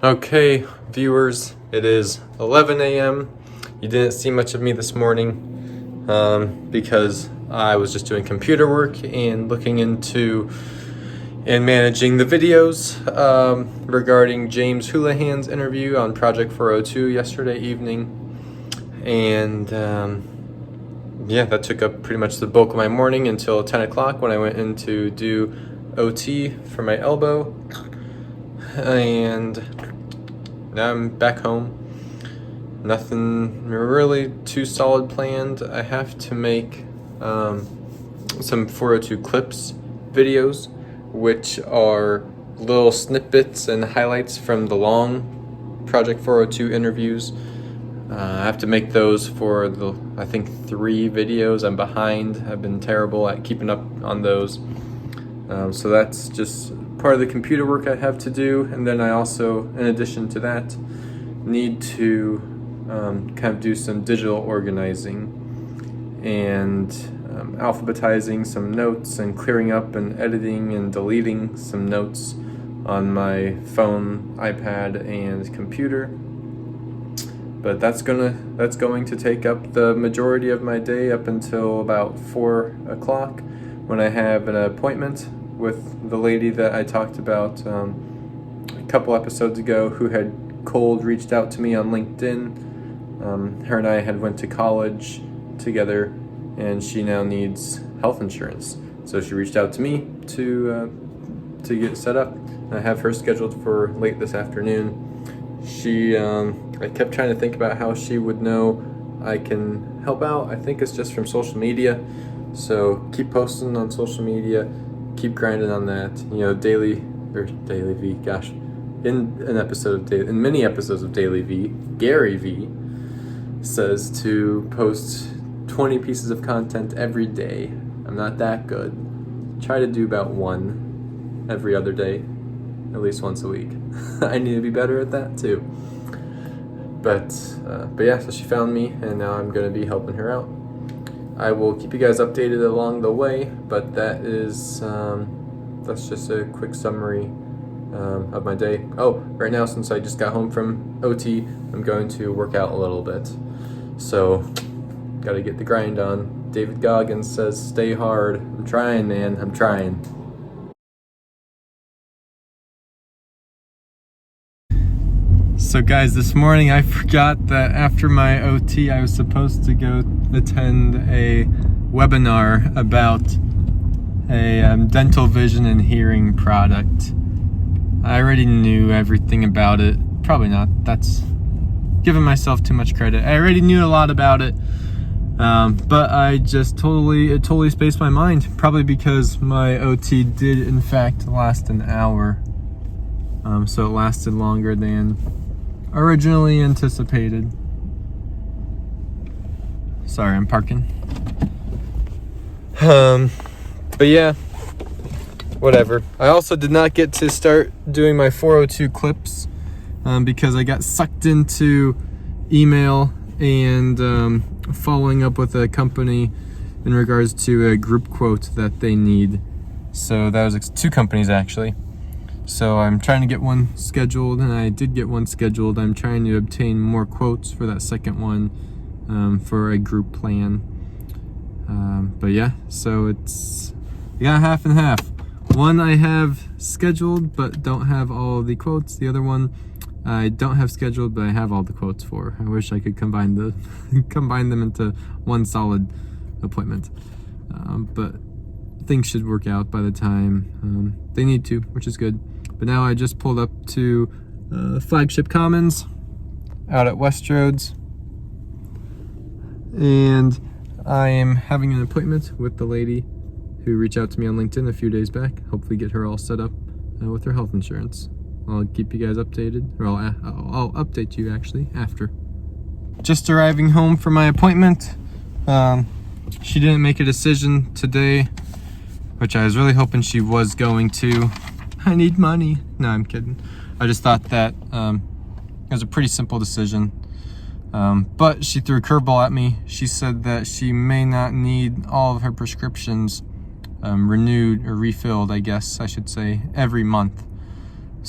Okay, viewers, it is 11 a.m. You didn't see much of me this morning because I was just doing computer work and looking into and managing the videos regarding James Houlihan's interview on Project 402 yesterday evening. And yeah, that took up pretty much the bulk of my morning until 10 o'clock when I went in to do OT for my elbow. And now I'm back home. Nothing really too solid planned. I have to make some 402 clips videos, which are little snippets and highlights from the long Project 402 interviews. I have to make those for I think 3 videos. I'm behind. I've been terrible at keeping up on those. So that's just part of the computer work I have to do. And then I also, in addition to that, need to kind of do some digital organizing and alphabetizing some notes and clearing up and editing and deleting some notes on my phone, iPad, and computer. But that's going to take up the majority of my day up until about 4 o'clock when I have an appointment with the lady that I talked about a couple episodes ago, who had cold reached out to me on LinkedIn. Her and I had went to college together, and she now needs health insurance. So she reached out to me to get set up. I have her scheduled for late this afternoon. I kept trying to think about how she would know I can help out. I think it's just from social media. So keep posting on social media, keep grinding on that. You know, Daily V, gosh. In many episodes of Daily V, Gary V says to post 20 pieces of content every day. I'm not that good. Try to do about 1 every other day, at least once a week. I need to be better at that too. But yeah, so she found me, and now I'm going to be helping her out. I will keep you guys updated along the way, but that's just a quick summary of my day. Oh, right now, since I just got home from OT, I'm going to work out a little bit. So, gotta get the grind on. David Goggins says, stay hard. I'm trying, man. I'm trying. So guys, this morning I forgot that after my OT I was supposed to go attend a webinar about a dental vision and hearing product. I already knew everything about it. Probably not. That's giving myself too much credit. I already knew a lot about it, but I just totally spaced my mind. Probably because my OT did in fact last an hour. So it lasted longer than originally anticipated. Sorry, I'm parking. But yeah, whatever. I also did not get to start doing my 402 clips because I got sucked into email and following up with a company in regards to a group quote that they need. So that was 2 companies actually. So I'm trying to get one scheduled, and I did get one scheduled. I'm trying to obtain more quotes for that second one for a group plan. But yeah, so you got half and half. One I have scheduled but don't have all the quotes. The other one I don't have scheduled but I have all the quotes for. I wish I could combine them into one solid appointment. But things should work out by the time they need to, which is good. But now I just pulled up to Flagship Commons out at Westroads, and I am having an appointment with the lady who reached out to me on LinkedIn a few days back. Hopefully get her all set up with her health insurance. I'll keep you guys updated, or I'll update you actually after. Just arriving home from my appointment. She didn't make a decision today, which I was really hoping she was going to. I need money. No, I'm kidding. I just thought that it was a pretty simple decision. But she threw a curveball at me. She said that she may not need all of her prescriptions renewed or refilled, I guess I should say, every month.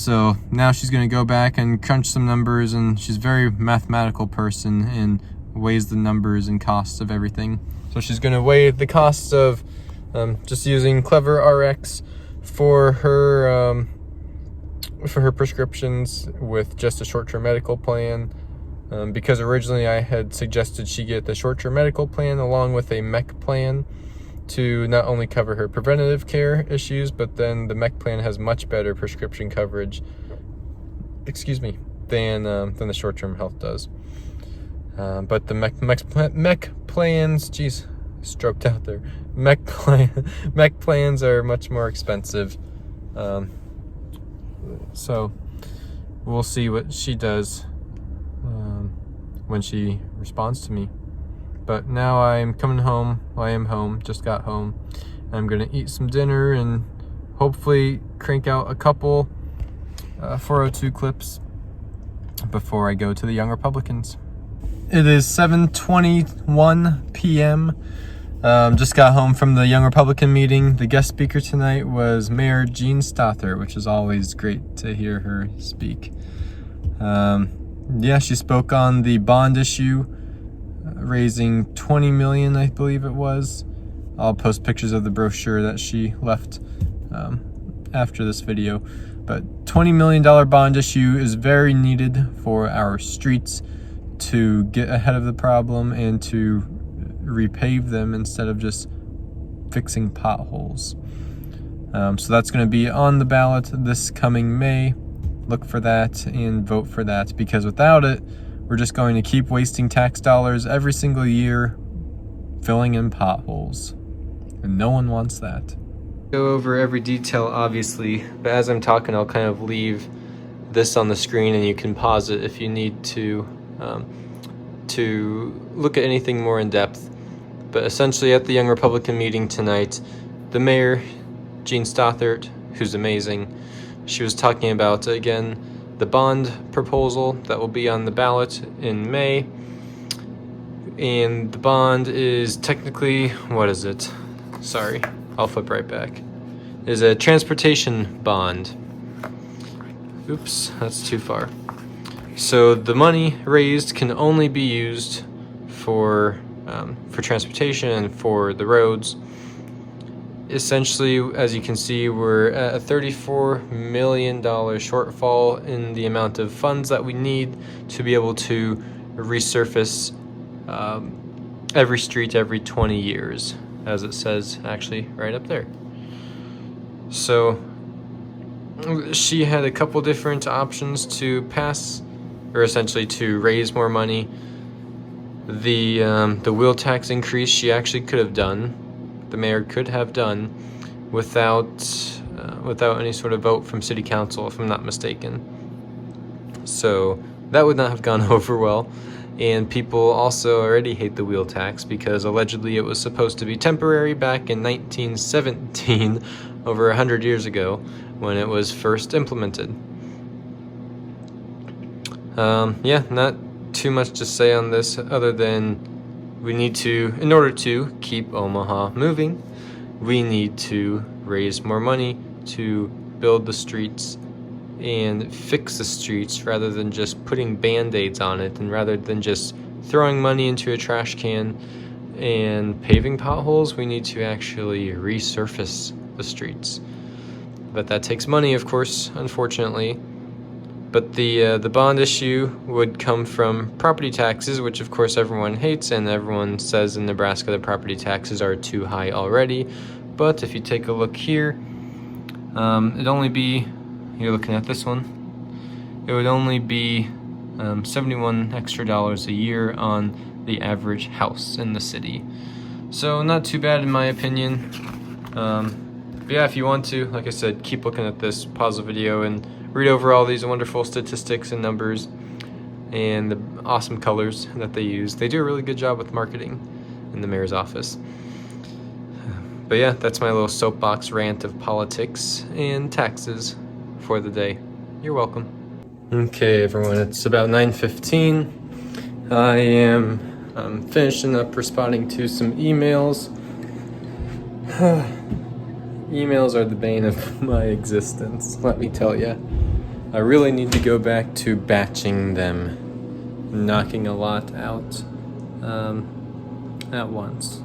So now she's going to go back and crunch some numbers, and she's a very mathematical person and weighs the numbers and costs of everything. So she's going to weigh the costs of just using Clever RX for her prescriptions with just a short-term medical plan. Because originally I had suggested she get the short-term medical plan along with a mech plan to not only cover her preventative care issues, but then the mech plan has much better prescription coverage, than the short-term health does. But the mech plans, geez, stroked out there. Mech plans are much more expensive. So we'll see what she does when she responds to me. But now I'm coming home. Well, I am home, just got home. I'm gonna eat some dinner and hopefully crank out a couple 402 clips before I go to the Young Republicans. It is 7:21 p.m. Just got home from the Young Republican meeting. The guest speaker tonight was Mayor Jean Stothert, which is always great to hear her speak. Yeah, she spoke on the bond issue, raising $20 million, I believe it was. I'll post pictures of the brochure that she left after this video. But $20 million bond issue is very needed for our streets to get ahead of the problem and to repave them instead of just fixing potholes. So that's going to be on the ballot this coming May. Look for that and vote for that, because without it, we're just going to keep wasting tax dollars every single year filling in potholes, and no one wants that. Go over every detail, obviously, but as I'm talking, I'll kind of leave this on the screen and you can pause it if you need to look at anything more in depth. But essentially, at the Young Republican meeting tonight, the mayor, Jean Stothert, who's amazing, she was talking about, again, the bond proposal that will be on the ballot in May. And the bond is technically, what is it? Sorry, I'll flip right back. It is a transportation bond. Oops, that's too far. So the money raised can only be used for transportation and for the roads. Essentially, as you can see, we're at a $34 million shortfall in the amount of funds that we need to be able to resurface every street every 20 years, as it says actually right up there. So she had a couple different options to pass, or essentially to raise more money. The wheel tax increase she actually could have done. The mayor could have done without any sort of vote from city council, if I'm not mistaken. So that would not have gone over well. And people also already hate the wheel tax because allegedly it was supposed to be temporary back in 1917, over 100 years ago, when it was first implemented. Yeah, not too much to say on this other than we need to, in order to keep Omaha moving, we need to raise more money to build the streets and fix the streets rather than just putting band-aids on it, and rather than just throwing money into a trash can and paving potholes, we need to actually resurface the streets. But that takes money, of course, unfortunately. But the bond issue would come from property taxes, which of course everyone hates, and everyone says in Nebraska the property taxes are too high already. But if you take a look here, it'd only be, you're looking at this one, it would only be $71 extra a year on the average house in the city. So not too bad in my opinion. But yeah, if you want to, like I said, keep looking at this, pause the video, and read over all these wonderful statistics and numbers and the awesome colors that they use. They do a really good job with marketing in the mayor's office. But yeah, that's my little soapbox rant of politics and taxes for the day. You're welcome. Okay, everyone, it's about 9:15. I am finishing up responding to some emails. Emails are the bane of my existence, let me tell ya. I really need to go back to batching them, knocking a lot out at once.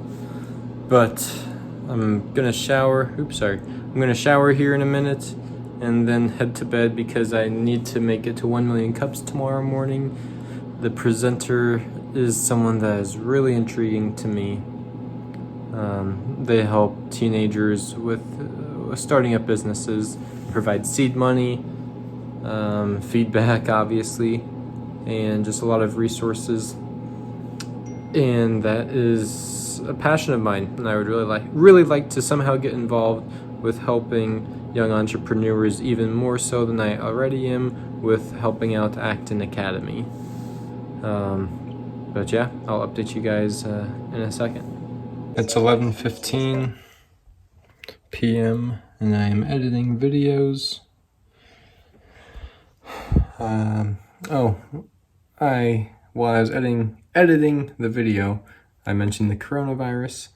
But I'm gonna shower. I'm gonna shower here in a minute and then head to bed because I need to make it to 1 million cups tomorrow morning. The presenter is someone that is really intriguing to me. They help teenagers with starting up businesses, provide seed money, feedback obviously, and just a lot of resources. And that is a passion of mine, and I would really like to somehow get involved with helping young entrepreneurs even more so than I already am with helping out Acton Academy. But yeah, I'll update you guys in a second. It's 11:15 p.m. and I am editing videos. While I was editing the video, I mentioned the coronavirus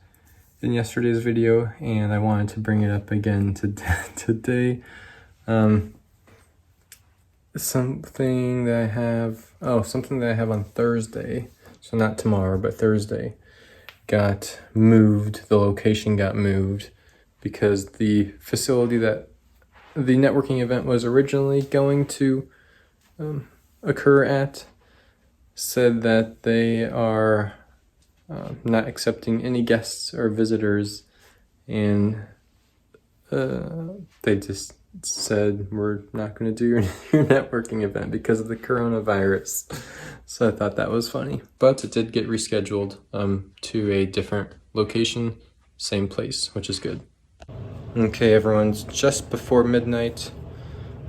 in yesterday's video, and I wanted to bring it up again today. Something that I have on Thursday, so not tomorrow, but Thursday, got moved. The location got moved because the facility that the networking event was originally going to occur at said that they are not accepting any guests or visitors, and they just said, we're not going to do your networking event because of the coronavirus. So I thought that was funny, but it did get rescheduled to a different location, same place, which is good. Okay, everyone's just before midnight.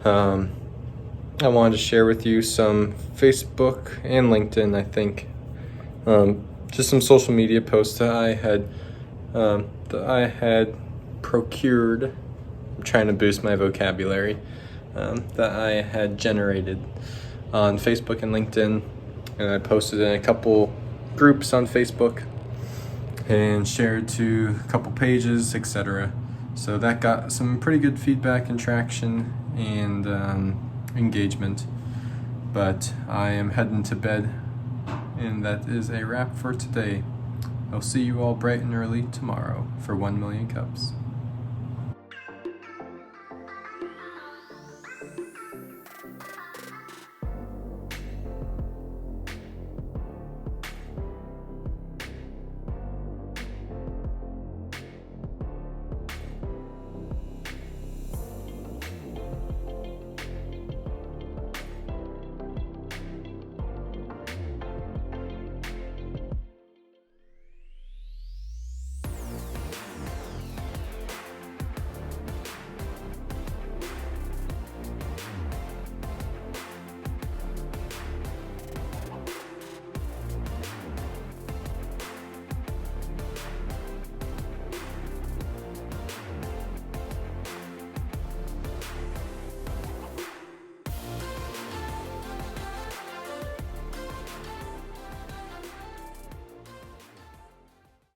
I wanted to share with you some Facebook and LinkedIn, I think, just some social media posts that I had procured. I'm trying to boost my vocabulary, that I had generated on Facebook and LinkedIn, and I posted in a couple groups on Facebook and shared to a couple pages, etc. So that got some pretty good feedback and traction and engagement. But I am heading to bed, and that is a wrap for today. I'll see you all bright and early tomorrow for 1 million cups.